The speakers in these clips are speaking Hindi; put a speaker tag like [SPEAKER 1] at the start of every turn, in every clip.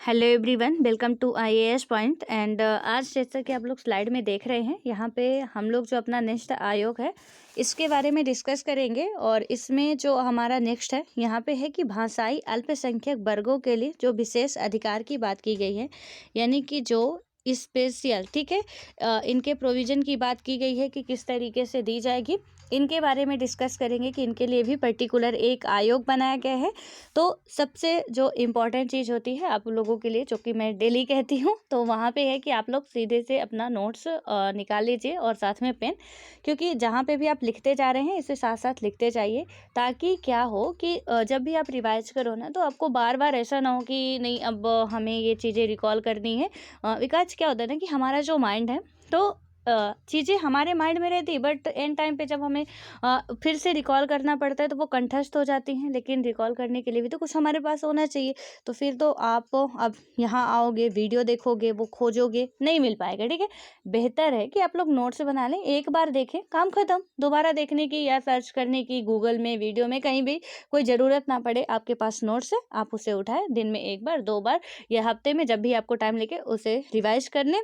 [SPEAKER 1] Hello everyone, welcome to IAS point. And आज जैसा कि आप लोग स्लाइड में देख रहे हैं, यहाँ पे हम लोग जो अपना नेक्स्ट आयोग है इसके बारे में डिस्कस करेंगे। और इसमें जो हमारा नेक्स्ट है यहाँ पे है कि भाषाई अल्पसंख्यक वर्गों के लिए जो विशेष अधिकार की बात की गई है, यानी कि जो स्पेशल, ठीक है, इनके प्रोविज़न की बात की गई है कि किस तरीके से दी जाएगी। इनके बारे में डिस्कस करेंगे कि इनके लिए भी पर्टिकुलर एक आयोग बनाया गया है। तो सबसे जो इम्पोर्टेंट चीज़ होती है आप लोगों के लिए, जो कि मैं डेली कहती हूँ, तो वहाँ पे है कि आप लोग सीधे से अपना नोट्स निकाल लीजिए और साथ में पेन, क्योंकि जहाँ पे भी आप लिखते जा रहे हैं इसे साथ साथ लिखते जाइए, ताकि क्या हो कि जब भी आप रिवाइज करो ना, तो आपको बार बार ऐसा ना हो कि नहीं अब हमें ये चीज़ें रिकॉल करनी है। बिकॉज क्या होता है ना कि हमारा जो माइंड है, तो चीज़ें हमारे माइंड में रहती, बट एंड टाइम पे जब हमें फिर से रिकॉल करना पड़ता है तो वो कंठस्थ हो जाती हैं। लेकिन रिकॉल करने के लिए भी तो कुछ हमारे पास होना चाहिए। तो फिर तो आप अब यहाँ आओगे, वीडियो देखोगे, वो खोजोगे, नहीं मिल पाएगा। ठीक है, बेहतर है कि आप लोग नोट्स बना लें, एक बार देखें, काम खत्म। दोबारा देखने की या सर्च करने की गूगल में, वीडियो में, कहीं भी कोई ज़रूरत ना पड़े। आपके पास नोट्स है, आप उसे उठाएं, दिन में एक बार, दो बार या हफ्ते में जब भी आपको टाइम लगे उसे रिवाइज कर लें।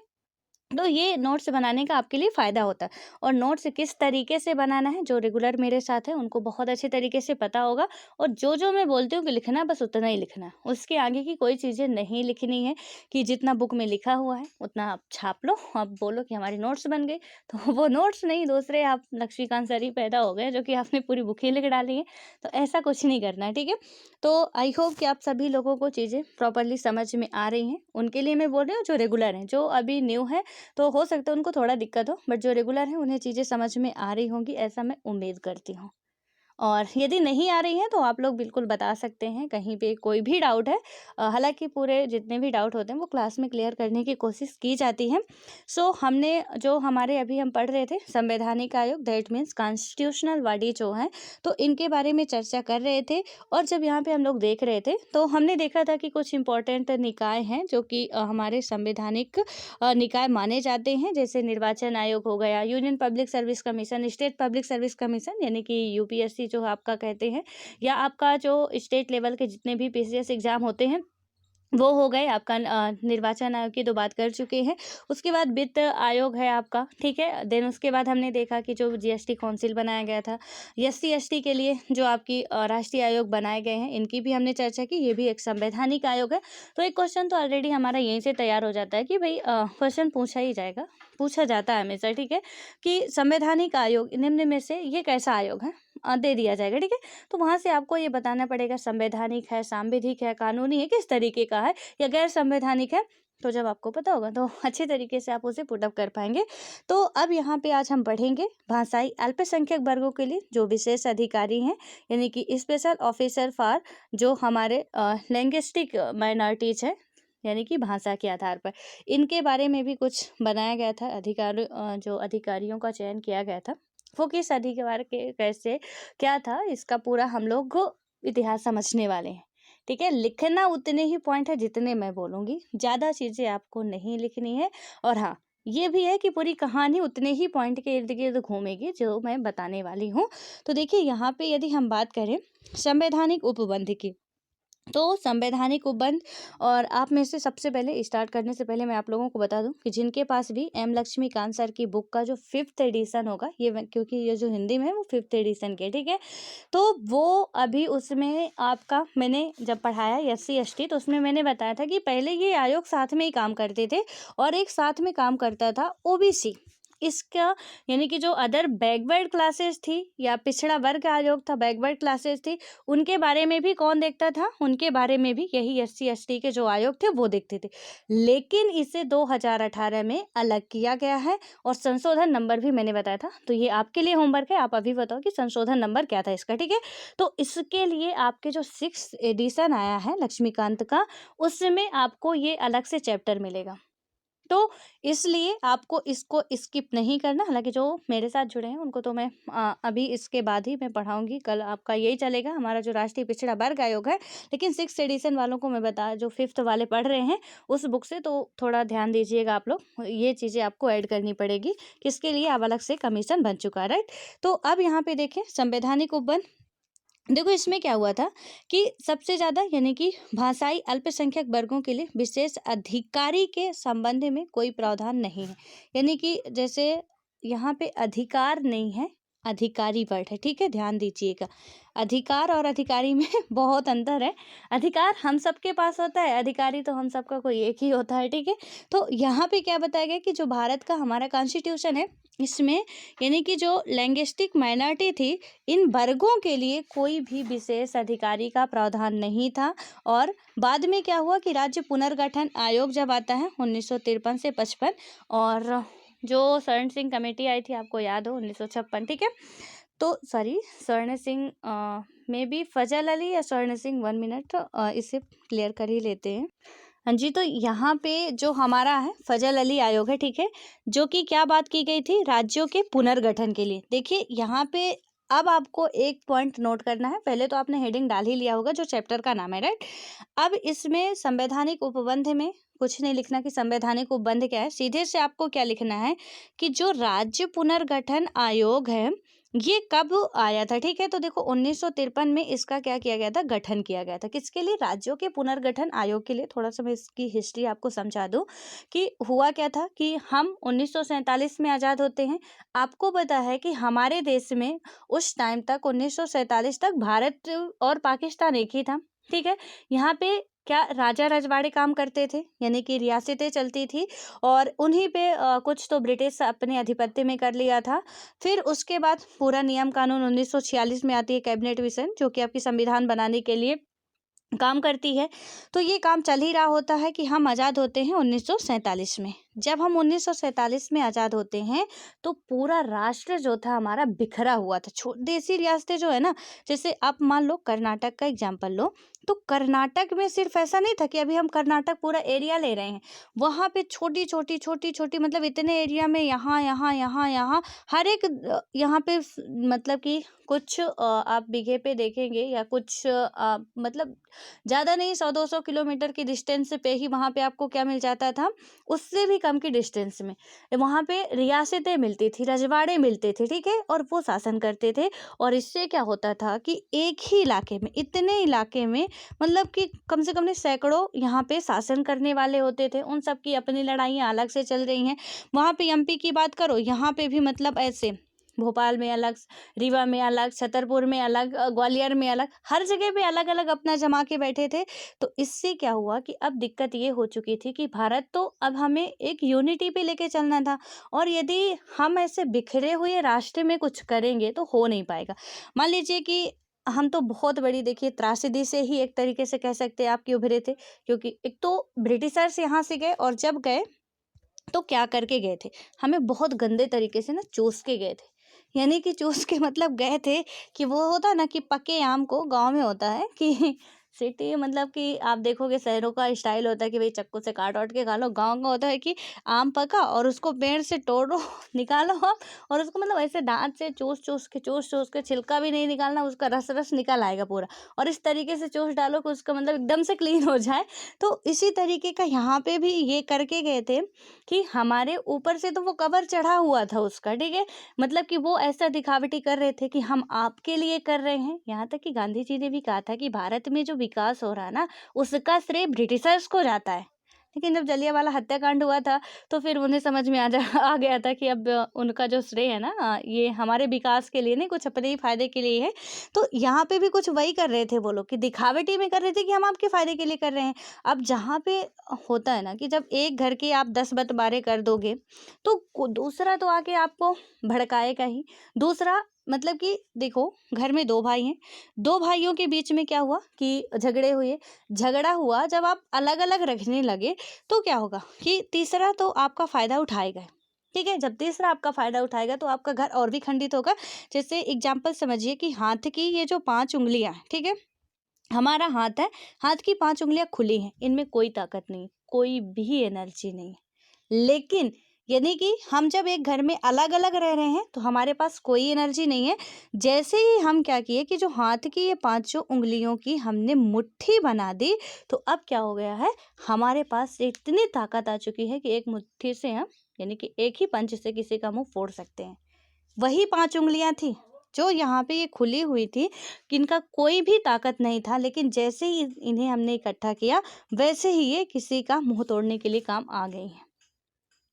[SPEAKER 1] तो ये नोट्स बनाने का आपके लिए फ़ायदा होता है। और नोट्स किस तरीके से बनाना है, जो रेगुलर मेरे साथ है उनको बहुत अच्छे तरीके से पता होगा। और जो मैं बोलती हूँ कि लिखना, बस उतना ही लिखना है, उसके आगे की कोई चीज़ें नहीं लिखनी है। कि जितना बुक में लिखा हुआ है उतना आप छाप लो, आप बोलो कि हमारी नोट्स बन गई। तो वो नोट्स नहीं, दूसरे आप लक्ष्मीकांत सर ही पैदा हो गए, जो कि आपने पूरी बुक ही लिख डाली है। तो ऐसा कुछ नहीं करना है, ठीक है। तो आई होप कि आप सभी लोगों को चीज़ें प्रॉपरली समझ में आ रही हैं। उनके लिए मैं बोल रही हूँ जो रेगुलर हैं, जो अभी न्यू है तो हो सकता है उनको थोड़ा दिक्कत हो, बट जो रेगुलर हैं उन्हें चीज़ें समझ में आ रही होंगी, ऐसा मैं उम्मीद करती हूँ। और यदि नहीं आ रही हैं तो आप लोग बिल्कुल बता सकते हैं, कहीं पे कोई भी डाउट है। हालांकि पूरे जितने भी डाउट होते हैं वो क्लास में क्लियर करने की कोशिश की जाती है। सो हमने जो हमारे अभी हम पढ़ रहे थे संवैधानिक आयोग, दैट मीन्स कॉन्स्टिट्यूशनल बॉडी जो है, तो इनके बारे में चर्चा कर रहे थे। और जब यहाँ पे हम लोग देख रहे थे तो हमने देखा था कि कुछ इंपॉर्टेंट निकाय हैं जो कि हमारे संवैधानिक निकाय माने जाते हैं, जैसे निर्वाचन आयोग हो गया, union public service commission, state public service commission यानी कि यूपीएससी जो आपका कहते हैं, या आपका जो स्टेट लेवल के जितने भी पीसीएस एग्जाम होते हैं वो हो गए। आपका निर्वाचन आयोग की तो बात कर चुके हैं। उसके बाद वित्त आयोग है आपका, ठीक है। देन उसके बाद हमने देखा कि जो जीएसटी काउंसिल बनाया गया था, एससी एसटी के लिए जो आपकी राष्ट्रीय आयोग बनाए गए हैं, इनकी भी हमने चर्चा की। ये भी एक संवैधानिक आयोग है। तो एक क्वेश्चन तो ऑलरेडी हमारा यहीं से तैयार हो जाता है कि भाई क्वेश्चन पूछा ही जाएगा, पूछा जाता है हमेशा, ठीक है, कि संवैधानिक आयोग निम्न में से ये कैसा आयोग है, दे दिया जाएगा, ठीक है। तो वहाँ से आपको ये बताना पड़ेगा संवैधानिक है, सांविधिक है, कानूनी है, किस तरीके का है, या गैर संवैधानिक है। तो जब आपको पता होगा तो अच्छे तरीके से आप उसे पुट अप कर पाएंगे। तो अब यहाँ पे आज हम पढ़ेंगे भाषाई अल्पसंख्यक वर्गों के लिए जो विशेष अधिकारी हैं, यानी कि स्पेशल ऑफिसर फॉर जो हमारे लैंग्विस्टिक माइनॉरिटीज है, यानी कि भाषा के आधार पर। इनके बारे में भी कुछ बनाया गया था, जो अधिकारियों का चयन किया गया था, वो किस अधिकार के कैसे क्या था, इसका पूरा हम लोग इतिहास समझने वाले हैं, ठीक है। लिखना उतने ही पॉइंट है जितने मैं बोलूँगी, ज़्यादा चीज़ें आपको नहीं लिखनी है। और हाँ, ये भी है कि पूरी कहानी उतने ही पॉइंट के इर्द गिर्द घूमेगी जो मैं बताने वाली हूँ। तो देखिए यहाँ पे यदि हम बात करें संवैधानिक उपबंध की, तो संवैधानिक उपबंध, और आप में से सबसे पहले स्टार्ट करने से पहले मैं आप लोगों को बता दूं कि जिनके पास भी एम लक्ष्मीकांत सर की बुक का जो 5th एडिशन होगा, क्योंकि ये जो हिंदी में है वो 5th एडिशन के, ठीक है। तो वो अभी उसमें आपका मैंने जब पढ़ाया एससी एसटी, तो उसमें मैंने बताया था कि पहले ये आयोग साथ में ही काम करते थे, और एक साथ में काम करता था ओबीसी, इसका यानी कि जो अदर बैकवर्ड क्लासेस थी या पिछड़ा वर्ग आयोग था, बैकवर्ड क्लासेस थी, उनके बारे में भी कौन देखता था, उनके बारे में भी यही एससी एसटी के जो आयोग थे वो देखते थे। लेकिन इसे 2018 में अलग किया गया है, और संशोधन नंबर भी मैंने बताया था। तो ये आपके लिए होमवर्क है, आप अभी बताओ कि संशोधन नंबर क्या था इसका, ठीक है। तो इसके लिए आपके जो 6th एडिशन आया है लक्ष्मीकांत का, उसमें आपको ये अलग से चैप्टर मिलेगा। तो इसलिए आपको इसको स्किप नहीं करना। हालांकि जो मेरे साथ जुड़े हैं उनको तो मैं अभी इसके बाद ही मैं पढ़ाऊंगी, कल आपका यही चलेगा हमारा जो राष्ट्रीय पिछड़ा वर्ग आयोग है। लेकिन 6th एडिशन वालों को मैं बता, जो 5th वाले पढ़ रहे हैं उस बुक से, तो थोड़ा ध्यान दीजिएगा आप लोग, ये चीज़ें आपको ऐड करनी पड़ेगी, किसके लिए अब अलग से कमीशन बन चुका है, राइट। तो अब यहाँ पे देखें संवैधानिक उपबंध, देखो इसमें क्या हुआ था कि सबसे ज़्यादा यानी कि भाषाई अल्पसंख्यक वर्गों के लिए विशेष अधिकारी के संबंध में कोई प्रावधान नहीं है। यानी कि जैसे यहाँ पे अधिकार नहीं है, अधिकारी वर्ड है, ठीक है, ध्यान दीजिएगा। अधिकार और अधिकारी में बहुत अंतर है। अधिकार हम सबके पास होता है, अधिकारी तो हम सबका कोई एक ही होता है, ठीक है। तो यहाँ पे क्या बताया गया कि जो भारत का हमारा कॉन्स्टिट्यूशन है, इसमें यानी कि जो लैंग्विस्टिक माइनॉरिटी थी, इन वर्गों के लिए कोई भी विशेष अधिकारी का प्रावधान नहीं था। और बाद में क्या हुआ कि राज्य पुनर्गठन आयोग जब आता है 1953 से 55, और जो स्वर्ण सिंह कमेटी आई थी, आपको याद हो, 1956, ठीक है। तो सॉरी, स्वर्ण सिंह में भी फजल अली या स्वर्ण सिंह, 1 मिनट, इसे क्लियर कर ही लेते हैं। हाँ जी, तो यहाँ पे जो हमारा है फजल अली आयोग है, ठीक है, जो कि क्या बात की गई थी, राज्यों के पुनर्गठन के लिए। देखिए यहाँ पे अब आपको एक पॉइंट नोट करना है। पहले तो आपने हेडिंग डाल ही लिया होगा जो चैप्टर का नाम है, राइट। अब इसमें संवैधानिक उपबंध में कुछ नहीं लिखना कि संवैधानिक उपबंध क्या है, सीधे से आपको क्या लिखना है कि जो राज्य पुनर्गठन आयोग है ये कब आया था, ठीक है। तो देखो 1953 में इसका क्या किया गया था, गठन किया गया था। किसके लिए, राज्यों के पुनर्गठन आयोग के लिए। थोड़ा सा मैं इसकी हिस्ट्री आपको समझा दूं कि हुआ क्या था कि हम 1947 में आज़ाद होते हैं। आपको पता है कि हमारे देश में उस टाइम तक 1947 तक भारत और पाकिस्तान एक ही था, ठीक है। यहाँ पे क्या राजा रजवाड़े काम करते थे, यानी कि रियासतें चलती थी, और उन्हीं पे कुछ तो ब्रिटिश अपने आधिपत्य में कर लिया था। फिर उसके बाद पूरा नियम कानून 1946 में आती है कैबिनेट मिशन, जो कि आपकी संविधान बनाने के लिए काम करती है। तो ये काम चल ही रहा होता है कि हम आज़ाद होते हैं 1947 में। जब हम 1947 में आज़ाद होते हैं तो पूरा राष्ट्र जो था हमारा बिखरा हुआ था। देसी रियासतें जो है ना, जैसे आप मान लो कर्नाटक का एग्जाम्पल लो, तो कर्नाटक में सिर्फ ऐसा नहीं था कि अभी हम कर्नाटक पूरा एरिया ले रहे हैं। वहाँ पे छोटी छोटी मतलब इतने एरिया में यहाँ यहाँ यहाँ यहाँ हर एक यहाँ पे मतलब कि कुछ आप बीघे पे देखेंगे या कुछ मतलब ज़्यादा नहीं, 100-200 किलोमीटर की डिस्टेंस पे ही वहाँ पे आपको क्या मिल जाता था, उससे भी कम की डिस्टेंस में वहाँ पे रियासतें मिलती थी, रजवाड़े मिलते थे, ठीक है, और वो शासन करते थे। और इससे क्या होता था कि एक ही इलाके में, इतने इलाके में मतलब कि कम से कम नहीं सैकड़ों यहाँ पे शासन करने वाले होते थे। उन सब की अपनी लड़ाइयाँ अलग से चल रही हैं। वहाँ पे एमपी की बात करो, यहाँ पे भी मतलब ऐसे भोपाल में अलग, रीवा में अलग, छतरपुर में अलग, ग्वालियर में अलग, हर जगह पे अलग अलग अपना जमा के बैठे थे। तो इससे क्या हुआ कि अब दिक्कत ये हो चुकी थी कि भारत तो अब हमें एक यूनिटी पे लेके चलना था, और यदि हम ऐसे बिखरे हुए राष्ट्र में कुछ करेंगे तो हो नहीं पाएगा। मान लीजिए कि हम तो बहुत बड़ी, देखिए, त्रासदी से ही एक तरीके से कह सकते हैं आपके उभरे थे, क्योंकि एक तो ब्रिटिशर्स यहाँ से गए, और जब गए तो क्या करके गए थे, हमें बहुत गंदे तरीके से ना चूस के गए थे। यानी कि चूस के मतलब गए थे कि वो होता ना कि पके आम को, गांव में होता है कि सिटी मतलब कि आप देखोगे शहरों का स्टाइल होता है कि भाई चक्कू से काट वाट के खा लो, गाँव का होता है कि आम पका और उसको पेड़ से तोड़ो निकालो आप, और उसको मतलब ऐसे दांत से चूस के छिलका भी नहीं निकालना, उसका रस रस निकल आएगा पूरा, और इस तरीके से चूस डालो कि उसका मतलब एकदम से क्लीन हो जाए। तो इसी तरीके का यहाँ पे भी ये करके गए थे कि हमारे ऊपर से तो वो कवर चढ़ा हुआ था उसका, ठीक है, मतलब कि वो ऐसा दिखावटी कर रहे थे कि हम आपके लिए कर रहे हैं। यहाँ तक कि गांधी जी ने भी कहा था कि भारत में जो विकास हो रहा है ना, उसका श्रेय ब्रिटिशर्स को जाता है। लेकिन जब जलियांवाला हत्याकांड हुआ था तो फिर उन्हें समझ में आ गया था कि अब उनका जो श्रेय है ना, ये हमारे विकास के लिए नहीं, कुछ अपने ही फायदे के लिए है। तो यहाँ पे भी कुछ वही कर रहे थे वो लोग कि दिखावटी में कर रहे थे कि हम आपके फायदे के लिए कर रहे हैं। अब जहाँ पे होता है ना कि जब एक घर के आप 10 बंटवारे कर दोगे तो दूसरा तो आके आपको भड़काएगा ही। दूसरा मतलब कि देखो, घर में 2 भाई हैं, 2 भाइयों के बीच में क्या हुआ कि झगड़ा हुआ, जब आप अलग अलग रखने लगे तो क्या होगा कि तीसरा तो आपका फायदा उठाएगा, ठीक है। जब तीसरा आपका फायदा उठाएगा तो आपका घर और भी खंडित होगा। जैसे एग्जाम्पल समझिए कि हाथ की ये जो 5 उंगलियां हैं, ठीक है, हमारा हाथ है, हाथ की 5 उंगलियां खुली हैं, इनमें कोई ताकत नहीं, कोई भी एनर्जी नहीं है। लेकिन यानी कि हम जब एक घर में अलग अलग रह रहे हैं तो हमारे पास कोई एनर्जी नहीं है। जैसे ही हम क्या किए कि जो हाथ की ये 5 उंगलियों की हमने मुट्ठी बना दी, तो अब क्या हो गया है, हमारे पास इतनी ताकत आ चुकी है कि एक मुट्ठी से हम यानी कि एक ही पंच से किसी का मुंह फोड़ सकते हैं। वही 5 उंगलियां थी, जो यहाँ पे ये खुली हुई थी कि इनका कोई भी ताकत नहीं था, लेकिन जैसे ही इन्हें हमने इकट्ठा किया वैसे ही ये किसी का मुंह तोड़ने के लिए काम आ गई हैं।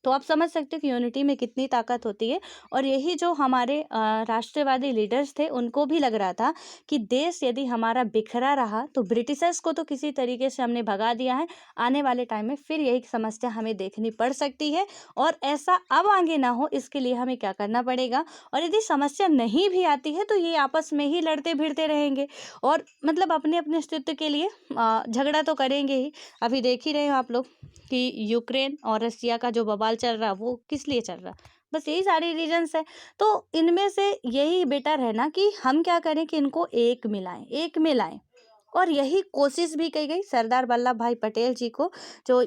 [SPEAKER 1] तो आप समझ सकते हो कि यूनिटी में कितनी ताकत होती है। और यही जो हमारे राष्ट्रवादी लीडर्स थे उनको भी लग रहा था कि देश यदि हमारा बिखरा रहा तो ब्रिटिशर्स को तो किसी तरीके से हमने भगा दिया है, आने वाले टाइम में फिर यही समस्या हमें देखनी पड़ सकती है। और ऐसा अब आगे ना हो इसके लिए हमें क्या करना पड़ेगा, और यदि समस्या नहीं भी आती है तो ये आपस में ही लड़ते भिड़ते रहेंगे और मतलब अपने अपने अस्तित्व के लिए झगड़ा तो करेंगे ही। अभी देख ही रहे हो आप लोग कि यूक्रेन और रसिया का जो बवाल चल रहा वो किस लिए चल रहा, बस यही सारी रीजंस है। तो इनमें से यही बेटर है ना कि हम क्या करें कि इनको एक में लाएं। और यही कोशिश भी की गई सरदार वल्लभ भाई पटेल जी को, जो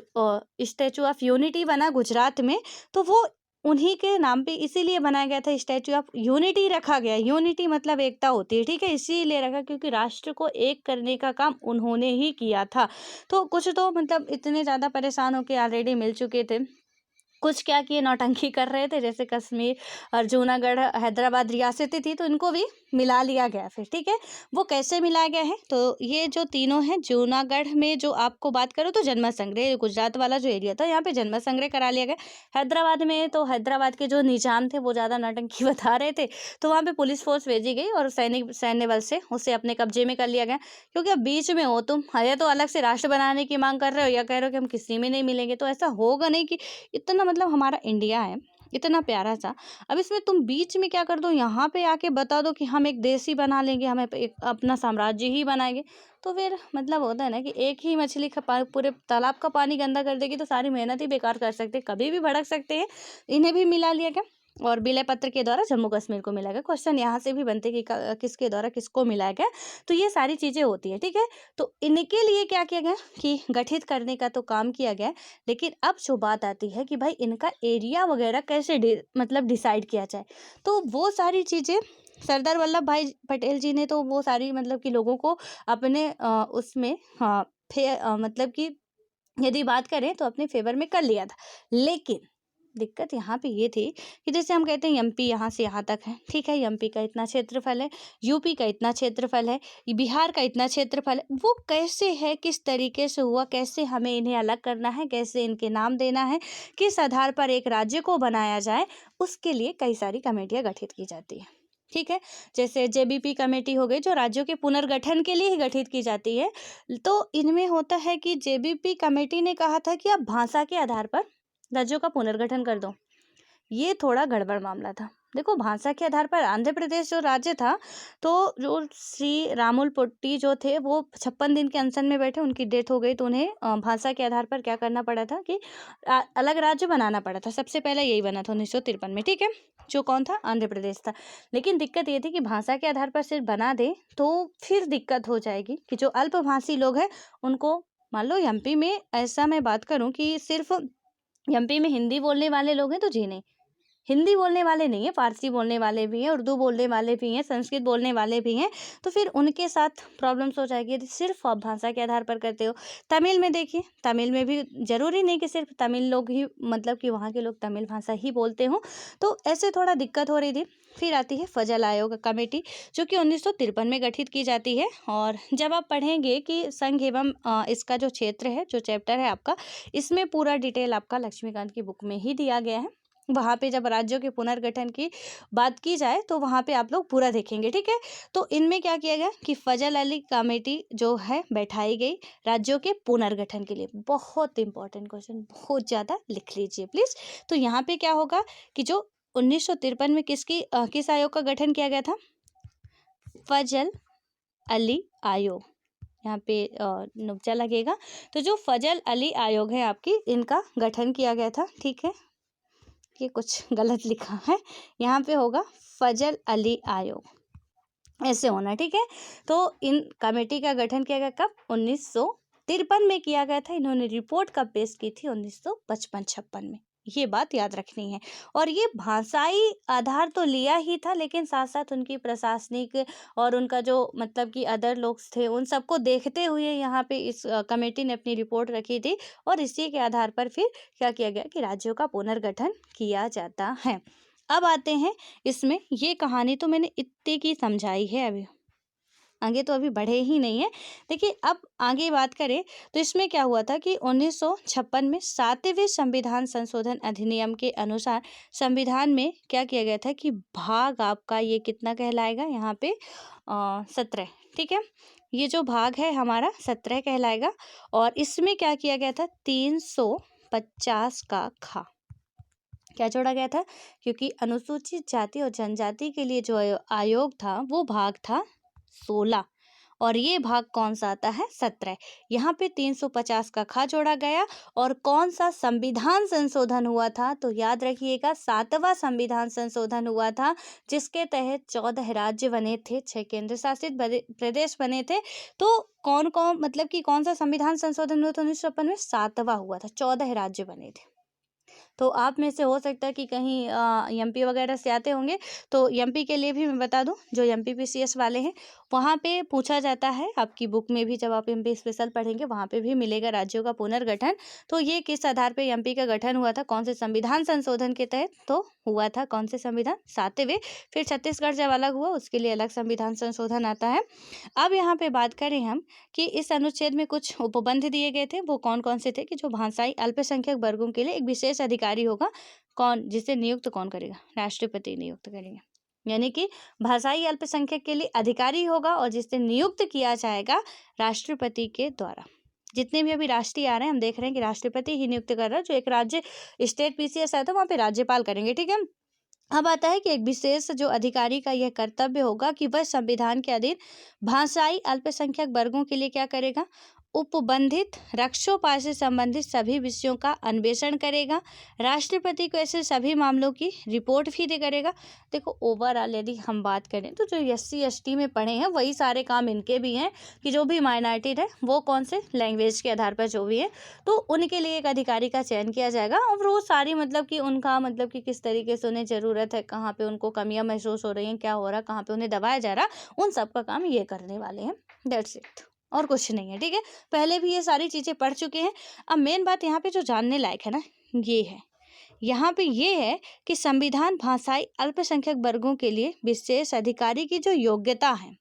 [SPEAKER 1] स्टैचू ऑफ यूनिटी बना गुजरात में, तो वो उन्हीं के नाम पे इसीलिए बनाया गया था, स्टैचू ऑफ यूनिटी रखा गया। यूनिटी मतलब एकता होती है, ठीक है, इसीलिए रखा क्योंकि राष्ट्र को एक करने का काम उन्होंने ही किया था। तो कुछ तो मतलब इतने ज़्यादा परेशान होके ऑलरेडी मिल चुके थे, कुछ क्या किए नौटंकी कर रहे थे, जैसे कश्मीर और जूनागढ़ हैदराबाद रियासतें थी तो इनको भी मिला लिया गया फिर, ठीक है। वो कैसे मिलाया गया है, तो ये जो तीनों हैं, जूनागढ़ में जो आपको बात करो तो जन्म संग्रह, गुजरात वाला जो एरिया था यहाँ पे जन्म संग्रह करा लिया गया। हैदराबाद में तो हैदराबाद के जो निजाम थे वो ज़्यादा नौटंकी बता रहे थे, तो वहाँ पे पुलिस फोर्स भेजी गई और सैन्य बल से उसे अपने कब्जे में कर लिया गया। क्योंकि अब बीच में हो तुम, या तो अलग से राष्ट्र बनाने की मांग कर रहे हो या कह रहे हो कि हम किसी में नहीं मिलेंगे, तो ऐसा होगा नहीं कि इतना मतलब हमारा इंडिया है इतना प्यारा सा, अब इसमें तुम बीच में क्या कर दो, यहाँ पे आके बता दो कि हम एक देश ही बना लेंगे, हम एक अपना साम्राज्य ही बनाएंगे। तो फिर मतलब होता है ना कि एक ही मछली पूरे तालाब का पानी गंदा कर देगी तो सारी मेहनत ही बेकार कर सकते हैं, कभी भी भड़क सकते हैं। इन्हें भी मिला लिया गया और विलय पत्र के द्वारा जम्मू कश्मीर को मिला गया। क्वेश्चन यहाँ से भी बनते कि किसके द्वारा किसको मिलाया गया। तो ये सारी चीज़ें होती है, ठीक है। तो इनके लिए क्या किया गया कि गठित करने का तो काम किया गया, लेकिन अब जो बात आती है कि भाई इनका एरिया वगैरह कैसे मतलब डिसाइड किया जाए, तो वो सारी चीज़ें सरदार वल्लभ भाई पटेल जी ने तो वो सारी मतलब कि लोगों को अपने उसमें हाँ मतलब कि यदि बात करें तो अपने फेवर में कर लिया था। लेकिन दिक्कत यहाँ पे ये थी कि जैसे हम कहते हैं एमपी यहाँ से यहाँ तक है, ठीक है, एमपी का इतना क्षेत्रफल है, यूपी का इतना क्षेत्रफल है, बिहार का इतना क्षेत्रफल है, वो कैसे है, किस तरीके से हुआ, कैसे हमें इन्हें अलग करना है, कैसे इनके नाम देना है, किस आधार पर एक राज्य को बनाया जाए, उसके लिए कई सारी कमेटियाँ गठित की जाती है, ठीक है। जैसे जेबीपी कमेटी हो गई जो राज्यों के पुनर्गठन के लिए ही गठित की जाती है। तो इनमें होता है कि जेबीपी कमेटी ने कहा था कि आप भाषा के आधार पर राज्यों का पुनर्गठन कर दो। ये थोड़ा गड़बड़ मामला था। देखो भाषा के आधार पर आंध्र प्रदेश जो राज्य था, तो जो श्री रामुल पोट्टी जो थे वो 56 दिन के अनशन में बैठे, उनकी डेथ हो गई, तो उन्हें भाषा के आधार पर क्या करना पड़ा था कि अलग राज्य बनाना पड़ा था। सबसे पहले यही बना था 1953 में, ठीक है, जो कौन था, आंध्र प्रदेश था। लेकिन दिक्कत ये थी कि भाषा के आधार पर सिर्फ बना दे तो फिर दिक्कत हो जाएगी कि जो अल्पभाषी लोग हैं उनको, मान लो एमपी में ऐसा मैं बात करूँ कि सिर्फ एमपी में हिंदी बोलने वाले लोग हैं तो जी नहीं, हिंदी बोलने वाले नहीं है, फारसी बोलने वाले भी हैं, उर्दू बोलने वाले भी हैं, संस्कृत बोलने वाले भी हैं, तो फिर उनके साथ प्रॉब्लम्स हो जाएगी यदि सिर्फ आप भाषा के आधार पर करते हो। तमिल में देखिए, तमिल में भी जरूरी नहीं कि सिर्फ तमिल लोग ही मतलब कि वहाँ के लोग तमिल भाषा ही बोलते हों, तो ऐसे थोड़ा दिक्कत हो रही थी। फिर आती है फजल आयोग कमेटी जो कि 1953 में गठित की जाती है। और जब आप पढ़ेंगे कि संघ एवं इसका जो क्षेत्र है, जो चैप्टर है आपका, इसमें पूरा डिटेल आपका लक्ष्मीकांत की बुक में ही दिया गया है। वहाँ पे जब राज्यों के पुनर्गठन की बात की जाए तो वहाँ पे आप लोग पूरा देखेंगे, ठीक है। तो इनमें क्या किया गया कि फजल अली कमेटी जो है बैठाई गई राज्यों के पुनर्गठन के लिए। बहुत इंपॉर्टेंट क्वेश्चन, बहुत ज़्यादा लिख लीजिए प्लीज़। तो यहाँ पे क्या होगा कि जो 1953 में किस आयोग का गठन किया गया था, फजल अली आयोग, यहाँ पे नुक्ता लगेगा। तो जो फजल अली आयोग है आपकी, इनका गठन किया गया था, ठीक है। ये कुछ गलत लिखा है, यहाँ पे होगा फजल अली आयोग, ऐसे होना, ठीक है। तो इन कमेटी का गठन किया गया कब, 1953 में किया गया था। इन्होंने रिपोर्ट कब पेश की थी, 1955-56 में, ये बात याद रखनी है। और ये भाषाई आधार तो लिया ही था, लेकिन साथ साथ उनकी प्रशासनिक और उनका जो मतलब कि अदर लोग थे उन सबको देखते हुए यहाँ पे इस कमेटी ने अपनी रिपोर्ट रखी थी। और इसी के आधार पर फिर क्या किया गया कि राज्यों का पुनर्गठन किया जाता है। अब आते हैं इसमें, ये कहानी तो मैंने इतने की समझाई है, अभी आगे तो अभी बढ़े ही नहीं है। देखिए अब आगे बात करें तो इसमें क्या हुआ था कि 1956 में 7वें संविधान संशोधन अधिनियम के अनुसार संविधान में क्या किया गया था कि भाग आपका ये कितना कहलाएगा यहाँ पे 17, ठीक है। ये जो भाग है हमारा 17 कहलाएगा और इसमें क्या किया गया था 350 का खा क्या जोड़ा गया था, क्योंकि अनुसूचित जाति और जनजाति के लिए जो आयोग था वो भाग था 16 और ये भाग कौन सा आता है 17। यहाँ पे 350 का खा जोड़ा गया और कौन सा संविधान संशोधन हुआ था, तो याद रखिएगा 7वां संविधान संशोधन हुआ था जिसके तहत 14 राज्य बने थे, 6 केंद्र शासित प्रदेश बने थे। तो कौन कौन मतलब कि कौन सा संविधान संशोधन हुआ था 1956 में, 7वां हुआ था, 14 राज्य बने थे। तो आप में से हो सकता है कि कहीं एमपी वगैरह से आते होंगे, तो एमपी के लिए भी मैं बता दूं, जो एमपीपीसीएस वाले हैं वहाँ पे पूछा जाता है, आपकी बुक में भी जब आप एमपी स्पेशल पढ़ेंगे वहाँ पे भी मिलेगा राज्यों का पुनर्गठन। तो ये किस आधार पे एमपी का गठन हुआ था, कौन से संविधान संशोधन के तहत, तो हुआ था कौन से संविधान 7वें। फिर छत्तीसगढ़ जब अलग हुआ उसके लिए अलग संविधान संशोधन आता है। अब यहाँ पे बात करें हम कि इस अनुच्छेद में कुछ उपबंध दिए गए थे, वो कौन कौन से थे कि जो भाषाई अल्पसंख्यक वर्गों के लिए एक विशेष अधिकारी होगा, कौन, जिसे नियुक्त कौन करेगा, राष्ट्रपति नियुक्त करेंगे। यानी कि भाषाई अल्पसंख्यक के लिए अधिकारी होगा और जिसे नियुक्त किया जाएगा राष्ट्रपति के द्वारा। जितने भी अभी राष्ट्रीय आ रहे हैं हम देख रहे हैं कि राष्ट्रपति ही नियुक्त कर रहा है, जो एक राज्य स्टेट पीसीएस आया था वहाँ पे राज्यपाल करेंगे, ठीक है। अब आता है कि एक विशेष जो अधिकारी का यह कर्तव्य होगा कि वह संविधान के अधीन भाषाई अल्पसंख्यक वर्गों के लिए क्या करेगा, उपबंधित रक्षोपाय से संबंधित सभी विषयों का अन्वेषण करेगा, राष्ट्रपति को ऐसे सभी मामलों की रिपोर्ट भी दे करेगा। देखो ओवरऑल यदि हम बात करें तो जो एससी एसटी में पढ़े हैं वही सारे काम इनके भी हैं कि जो भी माइनॉरिटी है वो कौन से लैंग्वेज के आधार पर जो भी है तो उनके लिए एक अधिकारी का चयन किया जाएगा और वो सारी मतलब कि उनका मतलब कि किस तरीके से उन्हें ज़रूरत है, कहाँ पे उनको कमियां महसूस हो रही हैं, क्या हो रहा है, कहाँ पे उन्हें दबाया जा रहा, उन सब का काम ये करने वाले हैं। दैट्स इट, और कुछ नहीं है, ठीक है। पहले भी ये सारी चीज़ें पढ़ चुके हैं। अब मेन बात यहाँ पे जो जानने लायक है ना ये है, यहाँ पे ये है कि संविधान भाषाई अल्पसंख्यक वर्गों के लिए विशेष अधिकारी की जो योग्यता है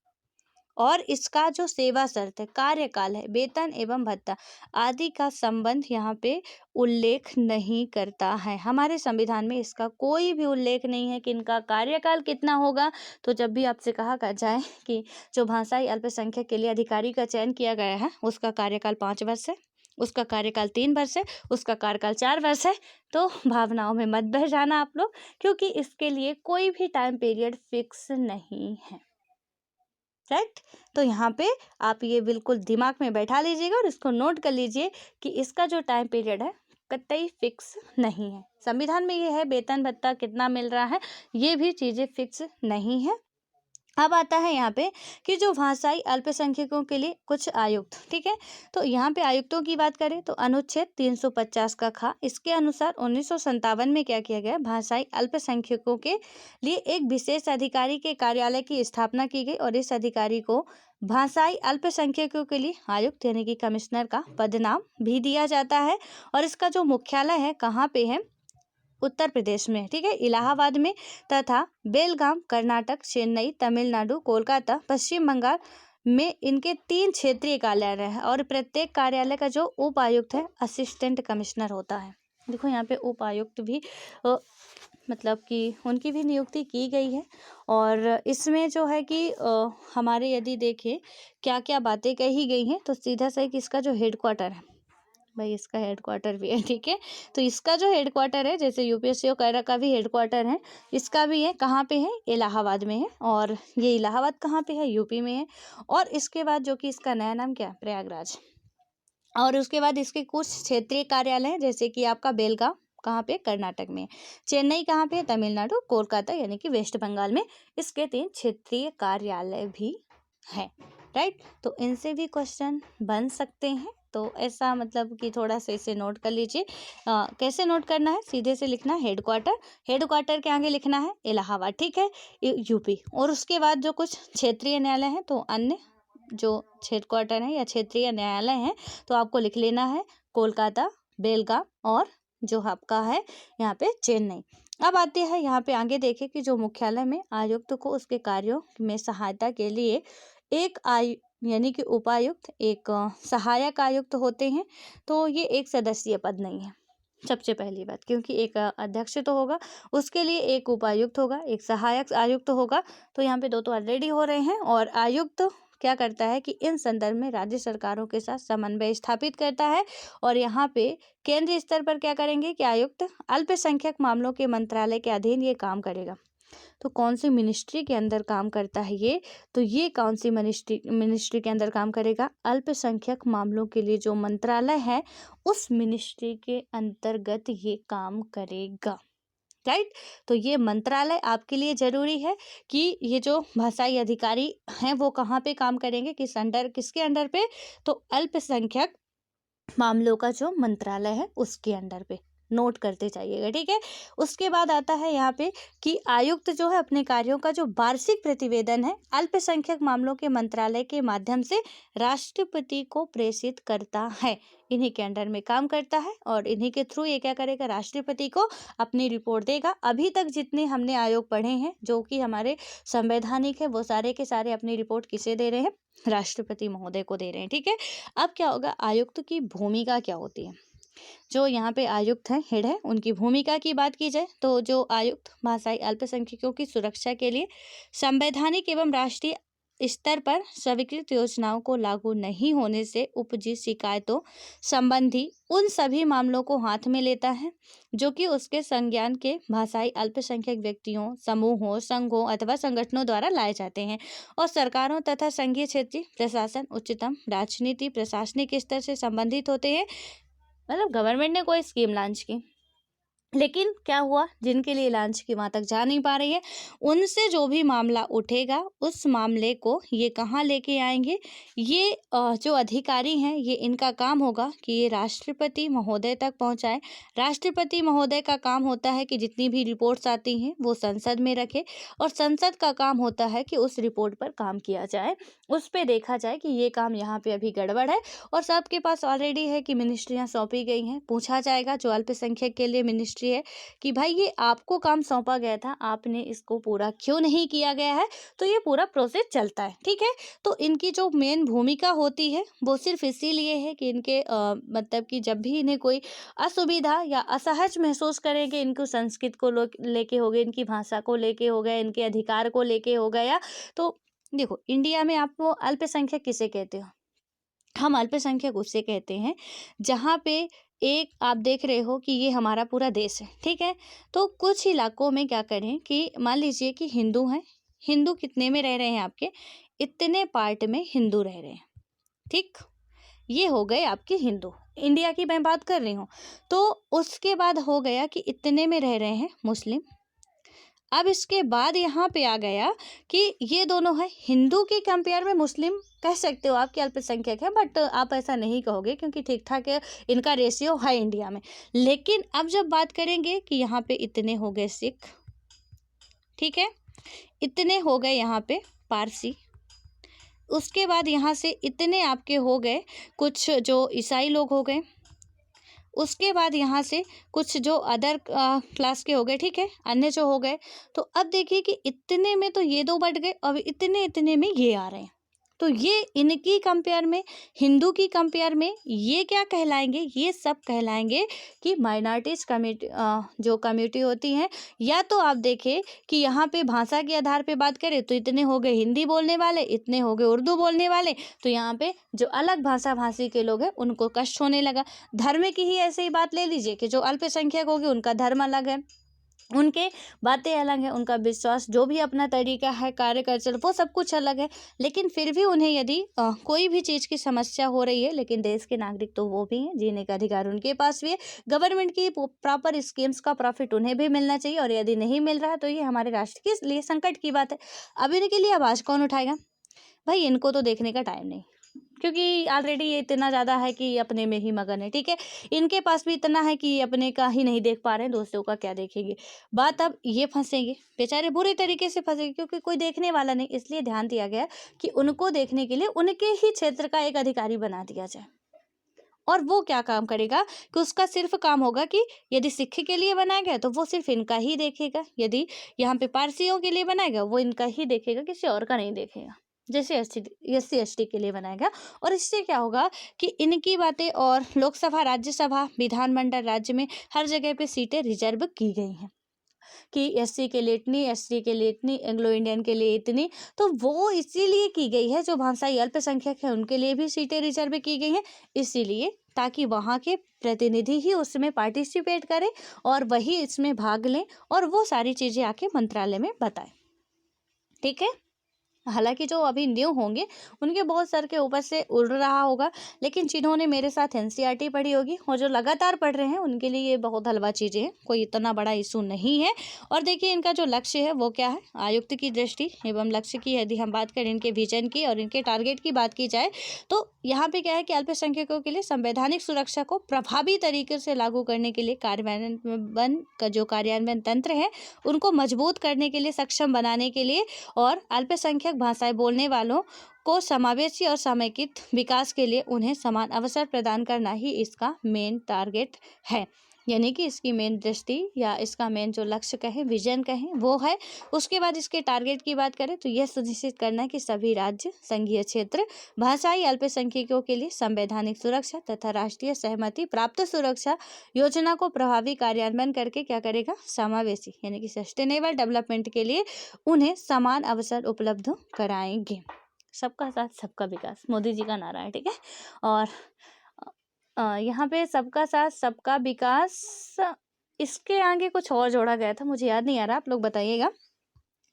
[SPEAKER 1] और इसका जो सेवा शर्त है, कार्यकाल है, वेतन एवं भत्ता आदि का संबंध यहाँ पे उल्लेख नहीं करता है। हमारे संविधान में इसका कोई भी उल्लेख नहीं है कि इनका कार्यकाल कितना होगा। तो जब भी आपसे कहा जाए कि जो भाषाई अल्पसंख्यक के लिए अधिकारी का चयन किया गया है उसका कार्यकाल 5 वर्ष है, उसका कार्यकाल 3 वर्ष है, उसका कार्यकाल 4 वर्ष है, तो भावनाओं में मत बह जाना आप लोग, क्योंकि इसके लिए कोई भी टाइम पीरियड फिक्स नहीं है, राइट। तो यहाँ पे आप ये बिल्कुल दिमाग में बैठा लीजिएगा और इसको नोट कर लीजिए कि इसका जो टाइम पीरियड है कतई फिक्स नहीं है। संविधान में ये है वेतन भत्ता कितना मिल रहा है ये भी चीज़ें फिक्स नहीं है। अब आता है यहाँ पे कि जो भाषाई अल्पसंख्यकों के लिए कुछ आयुक्त, ठीक है। तो यहाँ पे आयुक्तों की बात करें तो अनुच्छेद 350 का खा इसके अनुसार 1957 में क्या किया गया, भाषाई अल्पसंख्यकों के लिए एक विशेष अधिकारी के कार्यालय की स्थापना की गई और इस अधिकारी को भाषाई अल्पसंख्यकों के लिए आयुक्त यानी कि कमिश्नर का पदनाम भी दिया जाता है। और इसका जो मुख्यालय है कहाँ पे है, उत्तर प्रदेश में, ठीक है, इलाहाबाद में, तथा बेलगाम कर्नाटक, चेन्नई तमिलनाडु, कोलकाता पश्चिम बंगाल में इनके 3 क्षेत्रीय कार्यालय है और प्रत्येक कार्यालय का जो उपायुक्त है असिस्टेंट कमिश्नर होता है। देखो यहाँ पे उपायुक्त भी मतलब कि उनकी भी नियुक्ति की गई है। और इसमें जो है कि हमारे यदि देखें क्या क्या बातें कही गई हैं तो सीधा सही किसका जो हेडक्वार्टर है, भाई इसका हेडक्वार्टर भी है, ठीक है। तो इसका जो हेडक्वार्टर है जैसे यूपीएससी वगैरह का भी हेडक्वार्टर है, इसका भी है, कहाँ पे है, इलाहाबाद में है। और ये इलाहाबाद कहाँ पे है, यूपी में है। और इसके बाद जो कि इसका नया नाम क्या, प्रयागराज। और उसके बाद इसके कुछ क्षेत्रीय कार्यालय हैं जैसे कि आपका बेलगाम कहाँ पे, कर्नाटक में, चेन्नई कहाँ पे, तमिलनाडु, कोलकाता यानी कि वेस्ट बंगाल में इसके 3 क्षेत्रीय कार्यालय भी हैं, राइट। तो इनसे भी क्वेश्चन बन सकते हैं। तो ऐसा मतलब कि थोड़ा सा इसे नोट कर लीजिए। कैसे नोट करना है, सीधे से लिखना है हेडक्वार्टर, हेडक्वार्टर के आगे लिखना है इलाहाबाद, ठीक है, यूपी। और उसके बाद जो कुछ क्षेत्रीय न्यायालय हैं तो अन्य जो हेडक्वार्टर है या क्षेत्रीय न्यायालय हैं तो आपको लिख लेना है कोलकाता, बेलगाम और जो आपका है यहाँ पे चेन्नई। अब आते हैं यहाँ पे आगे देखें कि जो मुख्यालय में आयुक्त को उसके कार्यों में सहायता के लिए एक यानी कि उपायुक्त, एक सहायक आयुक्त होते हैं। तो ये एक सदस्यीय पद नहीं है, सबसे पहली बात, क्योंकि एक अध्यक्ष तो होगा, उसके लिए एक उपायुक्त होगा, एक सहायक आयुक्त होगा। तो यहाँ पे दो तो ऑलरेडी हो रहे हैं। और आयुक्त क्या करता है कि इन संदर्भ में राज्य सरकारों के साथ समन्वय स्थापित करता है। और यहाँ पे केंद्रीय स्तर पर क्या करेंगे कि आयुक्त अल्पसंख्यक मामलों के मंत्रालय के अधीन ये काम करेगा। तो कौन सी मिनिस्ट्री के अंदर काम करता है ये? तो ये कौन सी मिनिस्ट्री के अंदर काम करेगा? अल्पसंख्यक मामलों के लिए जो मंत्रालय है उस मिनिस्ट्री के अंतर्गत ये काम करेगा। राइट। तो ये मंत्रालय आपके लिए जरूरी है कि ये जो भाषाई अधिकारी हैं वो कहाँ पे काम करेंगे, किसके अंडर पे? तो अल्पसंख्यक मामलों का जो मंत्रालय है उसके अंडर पे। नोट करते जाइएगा, ठीक है। उसके बाद आता है यहाँ पे कि आयुक्त जो है अपने कार्यों का जो वार्षिक प्रतिवेदन है अल्पसंख्यक मामलों के मंत्रालय के माध्यम से राष्ट्रपति को प्रेषित करता है। इन्हीं के अंडर में काम करता है और इन्हीं के थ्रू ये क्या करेगा, राष्ट्रपति को अपनी रिपोर्ट देगा। अभी तक जितने हमने आयोग पढ़े हैं जो कि हमारे संवैधानिक है, वो सारे के सारे अपनी रिपोर्ट किसे दे रहे हैं? राष्ट्रपति महोदय को दे रहे हैं, ठीक है। अब क्या होगा, आयुक्त की भूमिका क्या होती है? जो यहाँ पे आयुक्त हैं, हेड है, उनकी भूमिका की बात की जाए तो जो आयुक्त भाषाई अल्पसंख्यकों की सुरक्षा के लिए संवैधानिक एवं राष्ट्रीय स्तर पर स्वीकृत योजनाओं को लागू नहीं होने से उपजी शिकायतों संबंधी उन सभी मामलों को हाथ में लेता है जो कि उसके संज्ञान के भाषाई अल्पसंख्यक व्यक्तियों, समूहों, संघों अथवा संगठनों द्वारा लाए जाते हैं और सरकारों तथा संघीय क्षेत्रीय प्रशासन, उच्चतम राजनीति, प्रशासनिक स्तर से संबंधित होते हैं। मतलब गवर्नमेंट ने कोई स्कीम लॉन्च की, लेकिन क्या हुआ, जिनके लिए लॉन्च की वहाँ तक जा नहीं पा रही है, उनसे जो भी मामला उठेगा उस मामले को ये कहाँ लेके आएंगे? ये जो अधिकारी हैं, ये इनका काम होगा कि ये राष्ट्रपति महोदय तक पहुँचाए। राष्ट्रपति महोदय का काम होता है कि जितनी भी रिपोर्ट्स आती हैं वो संसद में रखे और संसद का काम होता है कि उस रिपोर्ट पर काम किया जाए, उस पर देखा जाए कि ये काम यहाँ पे अभी गड़बड़ है। और सबके पास ऑलरेडी है कि मिनिस्ट्रियाँ सौंपी गई हैं, पूछा जाएगा जो अल्पसंख्यक के लिए मिनिस्ट्री है कि भाई ये आपको काम सौंपा गया था, आपने इसको पूरा क्यों नहीं किया गया है। तो ये पूरा प्रोसेस चलता है, ठीक है। तो इनकी जो मेन भूमिका होती है वो सिर्फ इसीलिए है कि इनके मतलब कि जब भी इन्हें कोई असुविधा या असहज महसूस करेंगे, इनको संस्कृत को लेके हो गए, इनकी भाषा को लेके हो गया, इनके अधिकार को लेके हो गया। तो देखो, इंडिया में आपको अल्पसंख्यक किसे कहते हो? हम अल्पसंख्यक उससे कहते हैं जहाँ पे एक आप देख रहे हो कि ये हमारा पूरा देश है, ठीक है। तो कुछ इलाकों में क्या करें कि मान लीजिए कि हिंदू हैं, हिंदू कितने में रह रहे हैं आपके? इतने पार्ट में हिंदू रह रहे हैं, ठीक। ये हो गए आपके हिंदू, इंडिया की मैं बात कर रही हूँ। तो उसके बाद हो गया कि इतने में रह रहे हैं मुस्लिम। अब इसके बाद यहाँ पे आ गया कि ये दोनों है, हिंदू के कंपेयर में मुस्लिम कह सकते हो आपके अल्पसंख्यक है, बट आप ऐसा नहीं कहोगे क्योंकि ठीक ठाक है इनका रेशियो है इंडिया में। लेकिन अब जब बात करेंगे कि यहाँ पे इतने हो गए सिख, ठीक है, इतने हो गए यहाँ पे पारसी, उसके बाद यहाँ से इतने आपके हो गए कुछ जो ईसाई लोग हो गए, उसके बाद यहाँ से कुछ जो अदर क्लास के हो गए, ठीक है, अन्य जो हो गए। तो अब देखिए कि इतने में तो ये दो बढ़ गए, अब इतने इतने में ये आ रहे हैं। तो ये इनकी कंपेयर में, हिंदू की कंपेयर में ये क्या कहलाएंगे? ये सब कहलाएंगे कि माइनॉरिटीज़ कम्युनिटी, जो कम्युनिटी होती हैं। या तो आप देखें कि यहाँ पे भाषा के आधार पे बात करें तो इतने हो गए हिंदी बोलने वाले, इतने हो गए उर्दू बोलने वाले। तो यहाँ पे जो अलग भाषा भाषी के लोग हैं उनको कष्ट होने लगा। धर्म की ही ऐसे ही बात ले लीजिए कि जो अल्पसंख्यक होगी उनका धर्म अलग है, उनके बातें अलग है, उनका विश्वास, जो भी अपना तरीका है कार्य कर चल, वो सब कुछ अलग है। लेकिन फिर भी उन्हें यदि कोई भी चीज़ की समस्या हो रही है, लेकिन देश के नागरिक तो वो भी हैं, जीने का अधिकार उनके पास भी है। गवर्नमेंट की प्रॉपर स्कीम्स का प्रॉफिट उन्हें भी मिलना चाहिए और यदि नहीं मिल रहा है तो ये हमारे राष्ट्र के लिए संकट की बात है। अब इनके लिए आवाज़ कौन उठाएगा? भाई इनको तो देखने का टाइम नहीं, क्योंकि ऑलरेडी ये इतना ज़्यादा है कि अपने में ही मगन है, ठीक है। इनके पास भी इतना है कि अपने का ही नहीं देख पा रहे हैं, दूसरों का क्या देखेंगे। बात अब ये फंसेंगे बेचारे, बुरे तरीके से फंसेंगे क्योंकि कोई देखने वाला नहीं। इसलिए ध्यान दिया गया कि उनको देखने के लिए उनके ही क्षेत्र का एक अधिकारी बना दिया जाए और वो क्या काम करेगा कि उसका सिर्फ काम होगा कि यदि सिख के लिए बनाया गया तो वो सिर्फ इनका ही देखेगा, यदि यहाँ पे पारसियों के लिए बनाएगा वो इनका ही देखेगा, किसी और का नहीं देखेगा। जैसे एससी एसटी के लिए बनाएगा। और इससे क्या होगा कि इनकी बातें, और लोकसभा, राज्यसभा, विधानमंडल, राज्य में हर जगह पे सीटें रिजर्व की गई हैं कि एससी के लिए इतनी, एसटी के लिए इतनी, एंग्लो इंडियन के लिए इतनी। तो वो इसीलिए की गई है, जो भाषाई अल्पसंख्यक है उनके लिए भी सीटें रिजर्व की गई हैं, इसीलिए ताकि वहाँ के प्रतिनिधि ही उसमें पार्टिसिपेट करें और वही इसमें भाग लें और वो सारी चीज़ें आके मंत्रालय में बताएं। ठीक है। हालांकि जो अभी न्यू होंगे उनके बहुत सर के ऊपर से उड़ रहा होगा, लेकिन जिन्होंने मेरे साथ एनसीईआरटी पढ़ी होगी और जो लगातार पढ़ रहे हैं उनके लिए ये बहुत हलवा चीज़ें हैं, कोई इतना बड़ा इशू नहीं है। और देखिए इनका जो लक्ष्य है वो क्या है, आयुक्त की दृष्टि एवं लक्ष्य की यदि हम बात करें, इनके विजन की और इनके टारगेट की बात की जाए तो यहाँ पे क्या है कि अल्पसंख्यकों के लिए संवैधानिक सुरक्षा को प्रभावी तरीके से लागू करने के लिए कार्यान्वयन का जो कार्यान्वयन तंत्र है उनको मजबूत करने के लिए, सक्षम बनाने के लिए और अल्पसंख्यक भाषाएं बोलने वालों को समावेशी और समेकित विकास के लिए उन्हें समान अवसर प्रदान करना ही इसका मेन टारगेट है। यानी कि इसकी मेन दृष्टि या इसका मेन जो लक्ष्य कहें, विजन कहें, वो है। उसके बाद इसके टारगेट की बात करें तो यह सुनिश्चित करना है कि सभी राज्य, संघीय क्षेत्र भाषाई अल्पसंख्यकों के लिए संवैधानिक सुरक्षा तथा राष्ट्रीय सहमति प्राप्त सुरक्षा योजना को प्रभावी कार्यान्वयन करके क्या करेगा, समावेशी यानी कि सस्टेनेबल डेवलपमेंट के लिए उन्हें समान अवसर उपलब्ध कराएंगे। सबका साथ सबका विकास मोदी जी का नारा है। ठीक है। और यहाँ पे सबका साथ सबका विकास, इसके आगे कुछ और जोड़ा गया था, मुझे याद नहीं आ रहा, आप लोग बताइएगा।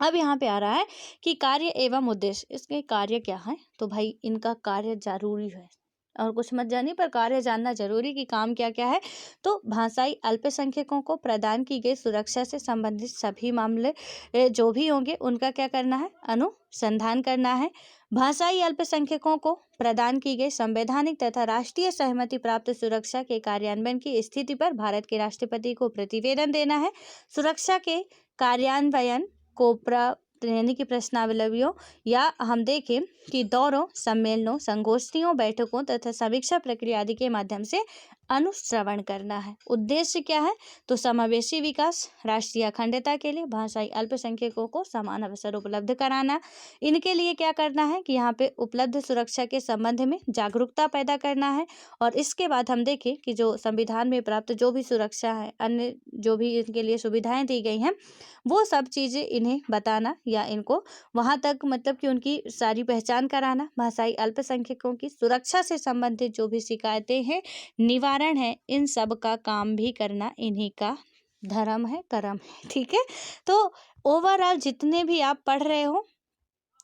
[SPEAKER 1] अब यहाँ पे आ रहा है कि कार्य एवं उद्देश्य, इसके कार्य क्या है, तो भाई इनका कार्य जरूरी है और कुछ मत जानिए पर कार्य जानना जरूरी कि काम क्या क्या है। तो भाषाई अल्पसंख्यकों को प्रदान की गई सुरक्षा से संबंधित सभी मामले जो भी होंगे उनका क्या करना है, अनुसंधान करना है। भाषाई अल्पसंख्यकों को प्रदान की गई संवैधानिक तथा राष्ट्रीय सहमति प्राप्त सुरक्षा के कार्यान्वयन की स्थिति पर भारत के राष्ट्रपति को प्रतिवेदन देना है। सुरक्षा के कार्यान्वयन को यानी कि प्रश्नावलियों या हम देखें कि दौरों, सम्मेलनों, संगोष्ठियों, बैठकों तथा समीक्षा प्रक्रिया आदि के माध्यम से अनुश्रवण करना है। उद्देश्य क्या है, तो समावेशी विकास, राष्ट्रीय अखंडता के लिए भाषाई अल्पसंख्यकों को समान अवसर उपलब्ध कराना। इनके लिए क्या करना है कि यहाँ पे उपलब्ध सुरक्षा के संबंध में जागरूकता पैदा करना है। और इसके बाद हम देखें कि जो संविधान में प्राप्त जो भी सुरक्षा है, अन्य जो भी इनके लिए सुविधाएं दी गई हैं, वो सब चीज़ें इन्हें बताना या इनको वहाँ तक मतलब कि उनकी सारी पहचान कराना। भाषाई अल्पसंख्यकों की सुरक्षा से संबंधित जो भी शिकायतें हैं, निवारण है, इन सब का काम भी करना इन्हीं का धर्म है, कर्म है। ठीक है। तो ओवरऑल जितने भी आप पढ़ रहे हो,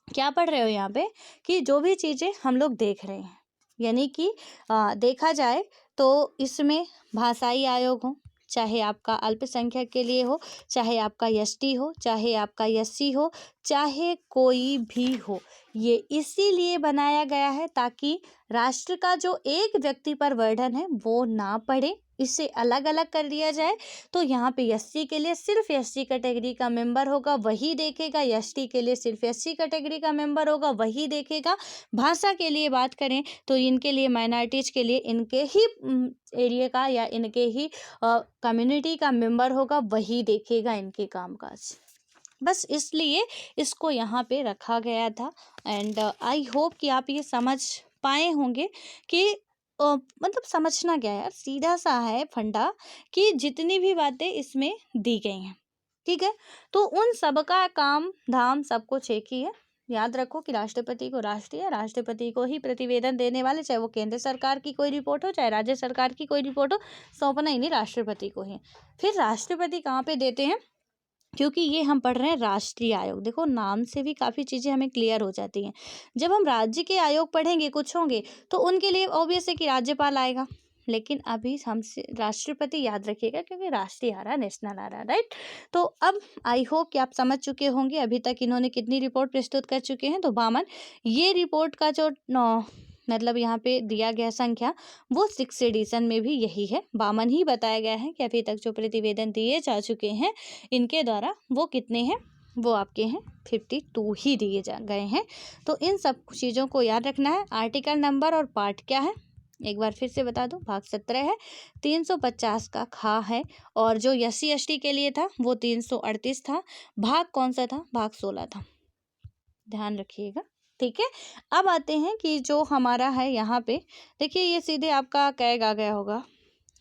[SPEAKER 1] क्या पढ़ रहे हो यहाँ पे कि जो भी चीज़ें हम लोग देख रहे हैं, यानी कि देखा जाए तो इसमें भाषाई आयोग हो, चाहे आपका अल्पसंख्यक के लिए हो, चाहे आपका एसटी हो, चाहे आपका एससी हो, चाहे कोई भी हो, ये इसीलिए बनाया गया है ताकि राष्ट्र का जो एक व्यक्ति पर बर्डन है वो ना पड़े, इससे अलग अलग कर दिया जाए। तो यहाँ पे एससी के लिए सिर्फ एससी कैटेगरी का मेंबर होगा, वही देखेगा। एसटी के लिए सिर्फ एससी कैटेगरी का मेंबर होगा, वही देखेगा। भाषा के लिए बात करें तो इनके लिए, माइनॉरिटीज के लिए इनके ही एरिया का या इनके ही कम्युनिटी का मेंबर होगा, वही देखेगा इनके कामकाज। बस इसलिए इसको यहाँ पे रखा गया था। एंड आई होप कि आप ये समझ पाए होंगे कि मतलब समझना क्या है यार, सीधा सा है फंडा कि जितनी भी बातें इसमें दी गई हैं, ठीक है, तो उन सब का काम धाम सब कुछ एक ही है। याद रखो कि राष्ट्रपति को राष्ट्रपति को ही प्रतिवेदन देने वाले, चाहे वो केंद्र सरकार की कोई रिपोर्ट हो, चाहे राज्य सरकार की कोई रिपोर्ट हो, सौंपना ही नहीं राष्ट्रपति को ही। फिर राष्ट्रपति कहाँ पे देते हैं, क्योंकि ये हम पढ़ रहे हैं राष्ट्रीय आयोग। देखो नाम से भी काफ़ी चीज़ें हमें क्लियर हो जाती हैं। जब हम राज्य के आयोग पढ़ेंगे कुछ होंगे तो उनके लिए ऑब्वियस है कि राज्यपाल आएगा, लेकिन अभी हमसे राष्ट्रपति याद रखिएगा क्योंकि राष्ट्रीय आ रहा, नेशनल आ रहा, राइट। तो अब आई होप कि आप समझ चुके होंगे अभी तक इन्होंने कितनी रिपोर्ट प्रस्तुत कर चुके हैं। तो 52 ये रिपोर्ट का जो मतलब यहाँ पे दिया गया संख्या वो 6 एडिशन में भी यही है, 52 ही बताया गया है कि अभी तक जो प्रतिवेदन दिए जा चुके हैं इनके द्वारा वो कितने हैं, वो आपके हैं 52 ही दिए जा गए हैं। तो इन सब चीज़ों को याद रखना है। आर्टिकल नंबर और पार्ट क्या है एक बार फिर से बता दूं, भाग 17 है, 350 का खा है, और जो SC ST के लिए था वो 338 था। भाग कौन सा था? भाग 16 था, ध्यान रखिएगा। ठीक है, अब आते हैं कि जो हमारा है यहाँ पे, देखिए ये सीधे आपका कैग आ गया होगा।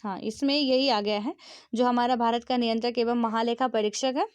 [SPEAKER 1] हाँ, इसमें यही आ गया है, जो हमारा भारत का नियंत्रक एवं महालेखा परीक्षक है।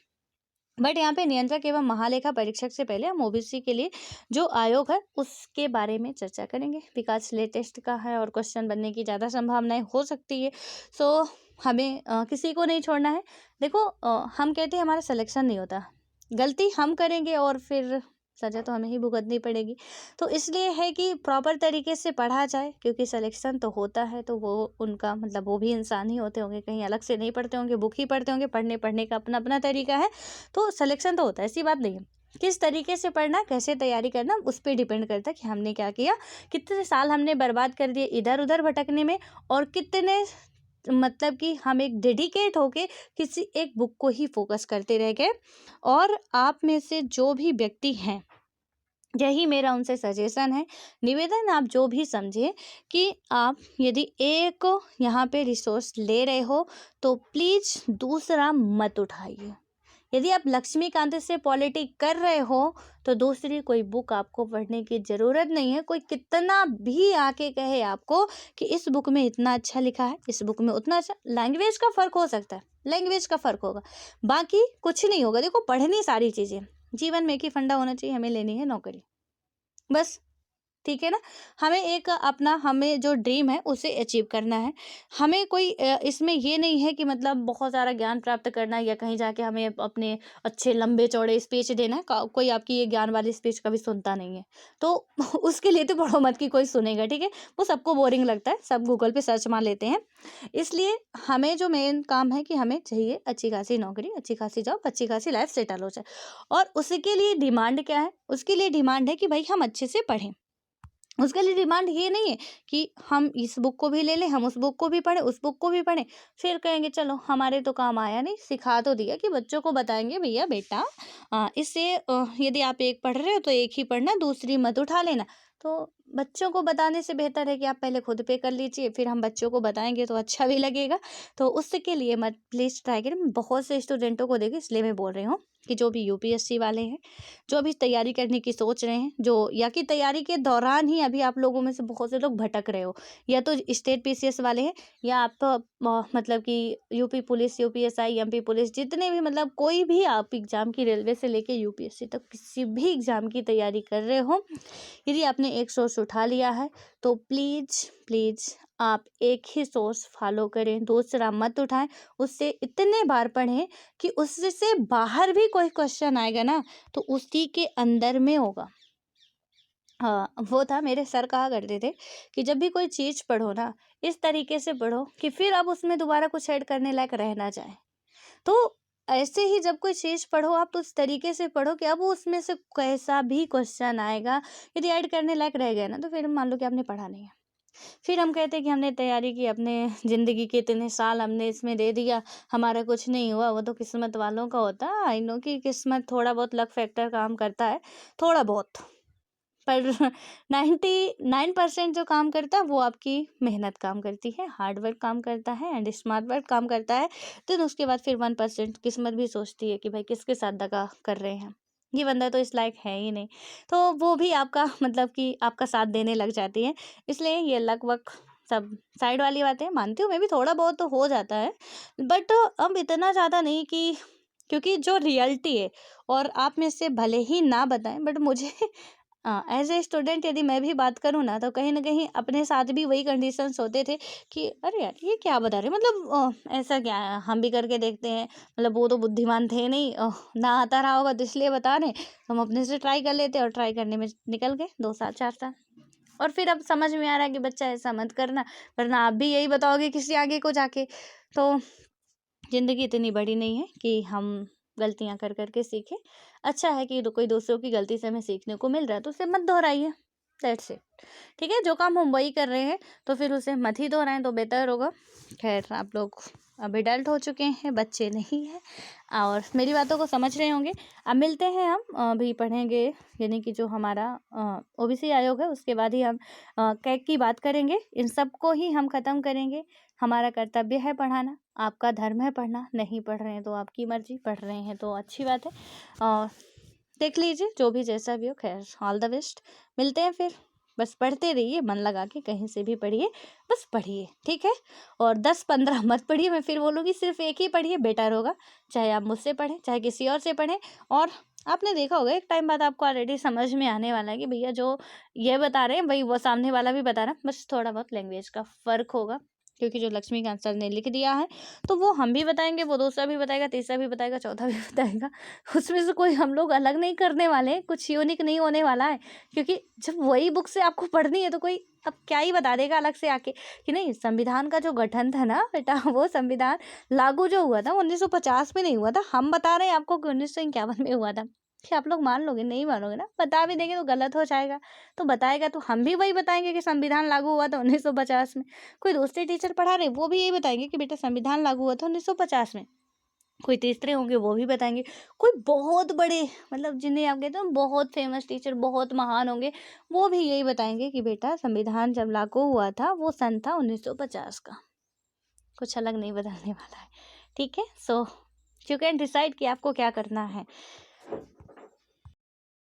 [SPEAKER 1] बट यहाँ पे नियंत्रक एवं महालेखा परीक्षक से पहले हम OBC के लिए जो आयोग है उसके बारे में चर्चा करेंगे, बिकॉज लेटेस्ट का है और क्वेश्चन बनने की ज़्यादा संभावनाएं हो सकती है। सो हमें किसी को नहीं छोड़ना है। देखो, हम कहते हैं हमारा सिलेक्शन नहीं होता, गलती हम करेंगे और फिर सज़ा तो हमें ही भुगतनी पड़ेगी। तो इसलिए है कि प्रॉपर तरीके से पढ़ा जाए, क्योंकि सिलेक्शन तो होता है तो वो उनका मतलब वो भी इंसान ही होते होंगे, कहीं अलग से नहीं पढ़ते होंगे, बुक ही पढ़ते होंगे, पढ़ने का अपना अपना तरीका है। तो सिलेक्शन तो होता है, ऐसी बात नहीं है। किस तरीके से पढ़ना, कैसे तैयारी करना, उस पर डिपेंड करता है कि हमने क्या किया, कितने साल हमने बर्बाद कर दिए इधर उधर भटकने में, और कितने मतलब कि हम एक डेडिकेट होके किसी एक बुक को ही फोकस करते रह गए। और आप में से जो भी व्यक्ति हैं, यही मेरा उनसे सजेशन है, निवेदन, आप जो भी समझे कि आप यदि एक यहाँ पे रिसोर्स ले रहे हो तो प्लीज़ दूसरा मत उठाइए। यदि आप लक्ष्मीकांत से पॉलिटिक कर रहे हो तो दूसरी कोई बुक आपको पढ़ने की ज़रूरत नहीं है। कोई कितना भी आके कहे आपको कि इस बुक में इतना अच्छा लिखा है, इस बुक में उतना अच्छा, लैंग्वेज का फ़र्क हो सकता है, लैंग्वेज का फ़र्क होगा, बाकी कुछ नहीं होगा। देखो, पढ़नी सारी चीज़ें, जीवन में एक ही फंडा होना चाहिए, हमें लेनी है नौकरी, बस। ठीक है ना, हमें एक अपना, हमें जो ड्रीम है उसे अचीव करना है। हमें कोई इसमें ये नहीं है कि मतलब बहुत सारा ज्ञान प्राप्त करना है या कहीं जाके हमें अपने अच्छे लंबे चौड़े स्पीच देना है। कोई आपकी ये ज्ञान वाली स्पीच कभी सुनता नहीं है, तो उसके लिए तो पढ़ो मत कि कोई सुनेगा। ठीक है, वो सबको बोरिंग लगता है, सब गूगल पे सर्च मार लेते हैं। इसलिए हमें जो मेन काम है कि हमें चाहिए अच्छी खासी नौकरी, अच्छी खासी जॉब, अच्छी खासी लाइफ सेटल हो जाए। और उसके लिए डिमांड क्या है? उसके लिए डिमांड है कि भाई हम अच्छे से पढ़ें। उसके लिए डिमांड ये नहीं है कि हम इस बुक को भी ले लें, हम उस बुक को भी पढ़ें, उस बुक को भी पढ़ें, फिर कहेंगे चलो हमारे तो काम आया नहीं। सिखा तो दिया कि बच्चों को बताएंगे भैया बेटा इससे यदि आप एक पढ़ रहे हो तो एक ही पढ़ना, दूसरी मत उठा लेना। तो बच्चों को बताने से बेहतर है कि आप पहले खुद पे कर लीजिए, फिर हम बच्चों को बताएंगे तो अच्छा भी लगेगा। तो उसके लिए मत प्लीज़ ट्राई करें। मैं बहुत से स्टूडेंटों को देखी, इसलिए मैं बोल रही हूँ कि जो भी UPSC वाले हैं, जो अभी तैयारी करने की सोच रहे हैं, जो या कि तैयारी के दौरान ही अभी आप लोगों में से बहुत से लोग भटक रहे हो, या तो स्टेट PCS वाले हैं, या आप तो मतलब कि UP police, UPSI, MP police, जितने भी मतलब कोई भी आप एग्ज़ाम की, रेलवे से लेके UPSC तक किसी भी एग्ज़ाम की तैयारी कर रहे हो, यदि आपने एक सोर्स उठा लिया है तो प्लीज़ प्लीज़ आप एक ही सोर्स फॉलो करें, दूसरा मत उठाएं। उससे इतने बार पढ़ें कि उससे बाहर भी कोई क्वेश्चन आएगा ना तो उसी के अंदर में होगा। हाँ, वो था, मेरे सर कहा करते थे कि जब भी कोई चीज़ पढ़ो ना, इस तरीके से पढ़ो कि फिर अब उसमें दोबारा कुछ ऐड करने लायक रह ना जाए। तो ऐसे ही जब कोई चीज़ पढ़ो आप उस तरीके से पढ़ो कि अब उसमें से कैसा भी क्वेश्चन आएगा, यदि ऐड करने लायक रह गया ना तो फिर मान लो कि आपने पढ़ा नहीं है। फिर हम कहते हैं कि हमने तैयारी की, अपने ज़िंदगी के इतने साल हमने इसमें दे दिया, हमारा कुछ नहीं हुआ, वो तो किस्मत वालों का होता है। आई नो कि किस्मत, थोड़ा बहुत लक फैक्टर काम करता है, थोड़ा बहुत, पर 99% जो काम करता है वो आपकी मेहनत काम करती है, हार्ड वर्क काम करता है एंड स्मार्ट वर्क काम करता है। देन उसके बाद फिर 1% किस्मत भी सोचती है कि भाई किसके साथ दगा कर रहे हैं, ये बंदा तो इस लायक है ही नहीं, तो वो भी आपका मतलब कि आपका साथ देने लग जाती है। इसलिए ये लक वक सब साइड वाली बातें मानती हूँ मैं भी, थोड़ा बहुत तो हो जाता है, बट अब इतना ज़्यादा नहीं कि, क्योंकि जो रियलिटी है, और आप में से भले ही ना बताएं बट मुझे एज ए स्टूडेंट यदि मैं भी बात करूँ ना तो कहीं ना कहीं अपने साथ भी वही कंडीशंस होते थे कि अरे यार ये क्या बता रहे, मतलब ऐसा क्या है, हम भी करके देखते हैं, मतलब वो तो बुद्धिमान थे नहीं, ना आता रहा होगा तो इसलिए बता रहे, हम अपने से ट्राई कर लेते और ट्राई करने में निकल गए 2 साल 4 साल। और फिर अब समझ में आ रहा है कि बच्चा ऐसा मत करना, वरना आप भी यही बताओगे किसी आगे को जाके। तो ज़िंदगी इतनी बड़ी नहीं है कि हम गलतियां कर करके सीखें। अच्छा है कि कोई दूसरों की गलती से हमें सीखने को मिल रहा है तो उसे मत दोहराइए। That's it. ठीक है, जो काम हम वही कर रहे हैं तो फिर उसे मत ही दोहराएं तो बेहतर होगा। खैर, आप लोग अब एडल्ट हो चुके हैं, बच्चे नहीं हैं और मेरी बातों को समझ रहे होंगे। अब मिलते हैं, हम अभी पढ़ेंगे यानी कि जो हमारा ओबीसी आयोग है उसके बाद ही हम कैग की बात करेंगे। इन सब को ही हम ख़त्म करेंगे। हमारा कर्तव्य है पढ़ाना, आपका धर्म है पढ़ना। नहीं पढ़ रहे हैं तो आपकी मर्जी, पढ़ रहे हैं तो अच्छी बात है। और देख लीजिए जो भी जैसा भी हो, खैर ऑल द बेस्ट। मिलते हैं फिर। बस पढ़ते रहिए, मन लगा के कहीं से भी पढ़िए, बस पढ़िए, ठीक है। और 10-15 मत पढ़िए, मैं फिर बोलूँगी सिर्फ एक ही पढ़िए, बेटर होगा। चाहे आप मुझसे पढ़ें, चाहे किसी और से पढ़ें। और आपने देखा होगा एक टाइम बाद आपको ऑलरेडी समझ में आने वाला है कि भैया जो ये बता रहे हैं वही वो सामने वाला भी बता रहा है, बस थोड़ा बहुत लैंग्वेज का फ़र्क होगा। क्योंकि जो लक्ष्मीकांत सर ने लिख दिया है तो वो हम भी बताएंगे, वो दूसरा भी बताएगा, तीसरा भी बताएगा, चौथा भी बताएगा। उसमें से कोई हम लोग अलग नहीं करने वाले हैं, कुछ यूनिक नहीं होने वाला है। क्योंकि जब वही बुक से आपको पढ़नी है तो कोई अब क्या ही बता देगा अलग से आके कि नहीं, संविधान का जो गठन था ना बेटा, वो संविधान लागू जो हुआ था 1950 में नहीं हुआ था। हम बता रहे हैं आपको कि 1951 में हुआ था। कि आप लोग मान लोगे? नहीं मानोगे ना। बता भी देंगे तो गलत हो जाएगा। तो बताएगा तो हम भी वही बताएंगे कि संविधान लागू हुआ था 1950 में। कोई दूसरे टीचर पढ़ा रहे वो भी यही बताएंगे कि बेटा संविधान लागू हुआ था 1950 में। कोई तीसरे होंगे वो भी बताएंगे। कोई बहुत बड़े, मतलब जिन्हें आप कहते हो बहुत फेमस टीचर, बहुत महान होंगे, वो भी यही बताएंगे कि बेटा संविधान जब लागू हुआ था वो सन था 1950 का। कुछ अलग नहीं बताने वाला है। ठीक है, सो यू कैन डिसाइड कि आपको क्या करना है।